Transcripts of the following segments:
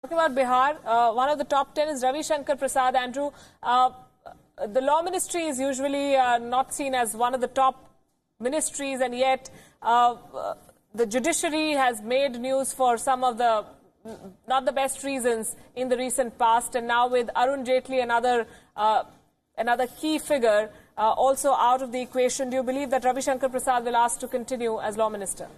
Talking about Bihar, one of the top 10 is Ravi Shankar Prasad. Andrew, the law ministry is usually not seen as one of the top ministries, and yet the judiciary has made news for some of the not the best reasons in the recent past, and now with Arun Jaitley, another key figure also out of the equation, do you believe that Ravi Shankar Prasad will ask to continue as law minister?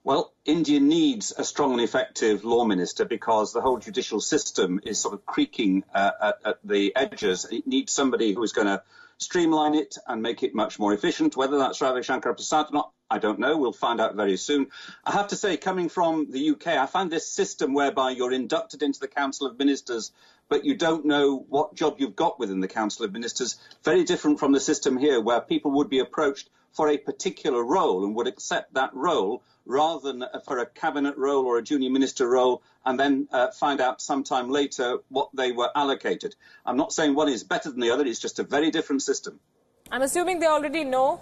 Well, India needs a strong and effective law minister because the whole judicial system is sort of creaking at the edges. It needs somebody who is going to streamline it and make it much more efficient. Whether that's Ravi Shankar Prasad or not, I don't know. We'll find out very soon. I have to say, coming from the UK, I find this system whereby you're inducted into the Council of Ministers, but you don't know what job you've got within the Council of Ministers, very different from the system here, where people would be approached for a particular role and would accept that role rather than for a cabinet role or a junior minister role and then find out sometime later what they were allocated. I'm not saying one is better than the other. It's just a very different system. I'm assuming they already know,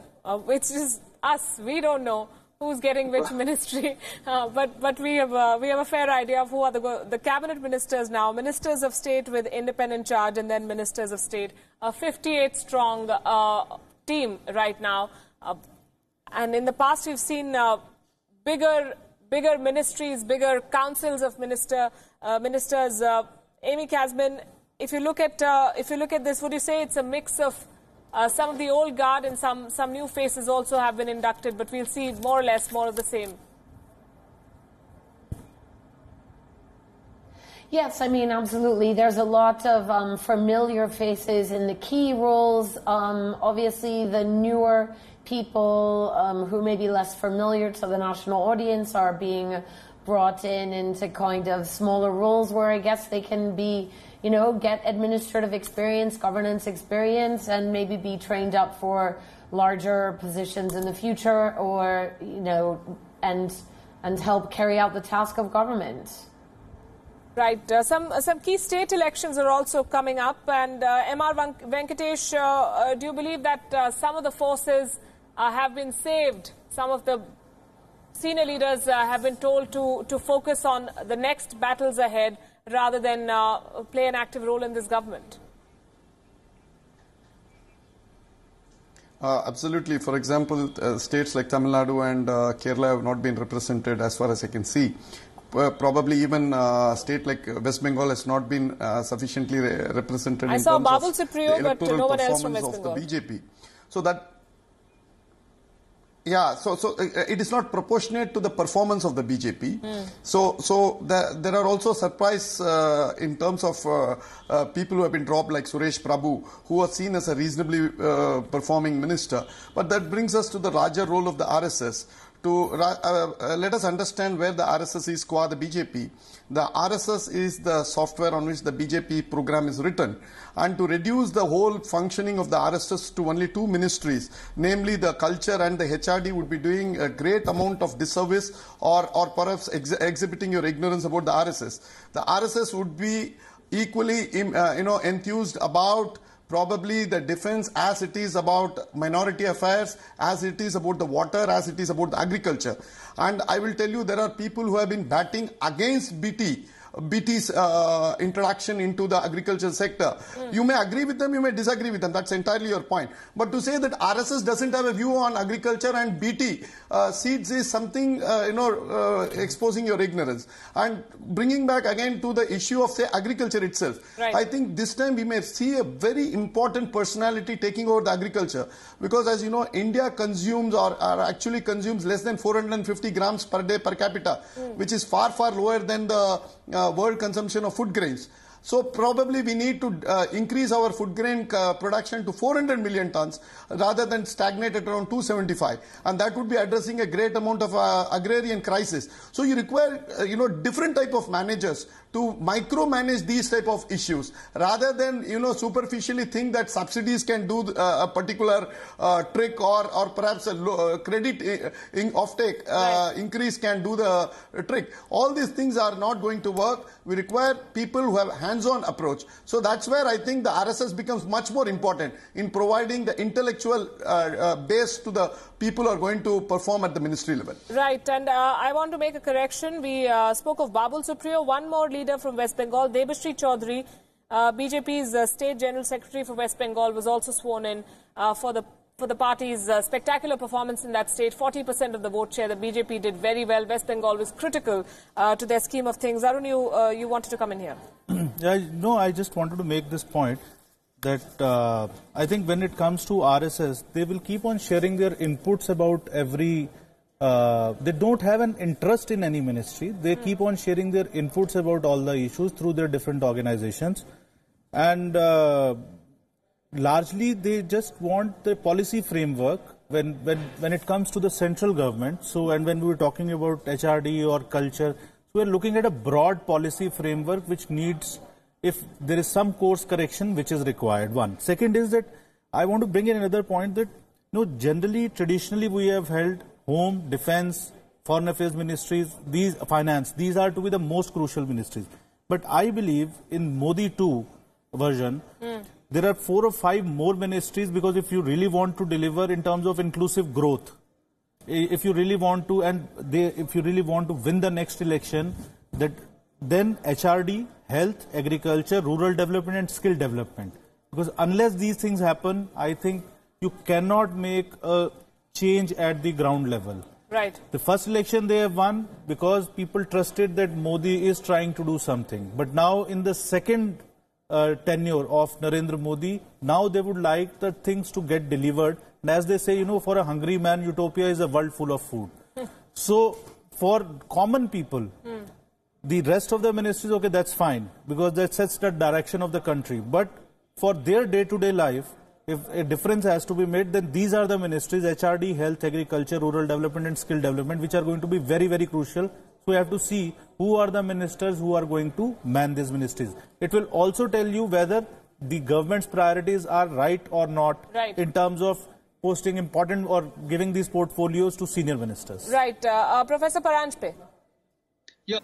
which is us. We don't know who's getting which ministry, but we have a fair idea of who are the cabinet ministers now, ministers of state with independent charge, and then ministers of state. A 58-strong team right now. And in the past, we've seen bigger ministries, bigger councils of ministers. Amy Kasman, if you look at this, would you say it's a mix of some of the old guard and some new faces also have been inducted, but we'll see more or less more of the same? Yes, I mean, absolutely. There's a lot of familiar faces in the key roles. Obviously, the newer people who may be less familiar to the national audience are being brought in into kind of smaller roles where I guess they can be, you know, get administrative experience, governance experience, and maybe be trained up for larger positions in the future, or, you know, and help carry out the task of government. Right. Some key state elections are also coming up, and M.R. Venkatesh, do you believe that some of the forces have been saved? Some of the senior leaders have been told to focus on the next battles ahead rather than play an active role in this government. Absolutely. For example, states like Tamil Nadu and Kerala have not been represented as far as I can see. Probably even a state like West Bengal has not been sufficiently represented. I saw Babul Supriyo, but no one else from West Bengal. The BJP. So that, yeah, so it is not proportionate to the performance of the BJP. So there are also surprise in terms of people who have been dropped, like Suresh Prabhu, who are seen as a reasonably performing minister. But that brings us to the larger role of the RSS. To let us understand where the RSS is qua the BJP. The RSS is the software on which the BJP program is written. And to reduce the whole functioning of the RSS to only two ministries, namely the culture and the HRD, would be doing a great amount of disservice or perhaps exhibiting your ignorance about the RSS. The RSS would be equally enthused about probably the defense as it is about minority affairs, as it is about the water, as it is about the agriculture. And I will tell you, there are people who have been batting against BT's introduction into the agriculture sector. You may agree with them, you may disagree with them. That's entirely your point. But to say that RSS doesn't have a view on agriculture and BT seeds is something, exposing your ignorance. And bringing back again to the issue of, say, agriculture itself. Right. I think this time we may see a very important personality taking over the agriculture. Because as you know, India consumes or actually consumes less than 450 grams per day per capita, which is far, far lower than the world consumption of food grains. So probably we need to increase our food grain production to 400 million tons rather than stagnate at around 275. And that would be addressing a great amount of agrarian crisis. So you require, different type of managers to micromanage these type of issues rather than, superficially think that subsidies can do a particular trick or perhaps a credit offtake increase can do the trick. All these things are not going to work. We require people who have hands-on approach. So that's where I think the RSS becomes much more important in providing the intellectual base to the people who are going to perform at the ministry level. Right, and I want to make a correction. We spoke of Babul Supriyo, one more leader from West Bengal, Debashri Chaudhary, BJP's State General Secretary for West Bengal, was also sworn in for the party's spectacular performance in that state. 40% of the vote share. The BJP did very well. West Bengal was critical to their scheme of things. Arun, you wanted to come in here. No, I just wanted to make this point that I think when it comes to RSS, they will keep on sharing their inputs about every... they don't have an interest in any ministry. They keep on sharing their inputs about all the issues through their different organizations. And... largely, they just want the policy framework when it comes to the central government. So, and when we were talking about HRD or culture, so we're looking at a broad policy framework which needs, if there is some course correction which is required. One. Second is that I want to bring in another point that, generally, traditionally, we have held home, defense, foreign affairs ministries, finance. These are to be the most crucial ministries. But I believe in Modi 2 version, there are 4 or 5 more ministries, because if you really want to deliver in terms of inclusive growth, if you really want to, if you really want to win the next election, then HRD, health, agriculture, rural development and skill development. Because unless these things happen, I think you cannot make a change at the ground level. Right. The first election they have won because people trusted that Modi is trying to do something. But now in the second tenure of Narendra Modi, now they would like the things to get delivered. And as they say, for a hungry man, utopia is a world full of food. So for common people, the rest of the ministries, okay, that's fine, because that sets the direction of the country. But for their day-to-day life, if a difference has to be made, then these are the ministries, HRD, health, agriculture, rural development and skill development, which are going to be very, very crucial. So we have to see who are the ministers who are going to man these ministries. It will also tell you whether the government's priorities are right or not, in terms of posting important or giving these portfolios to senior ministers. Right. Professor Paranjpe. Yeah.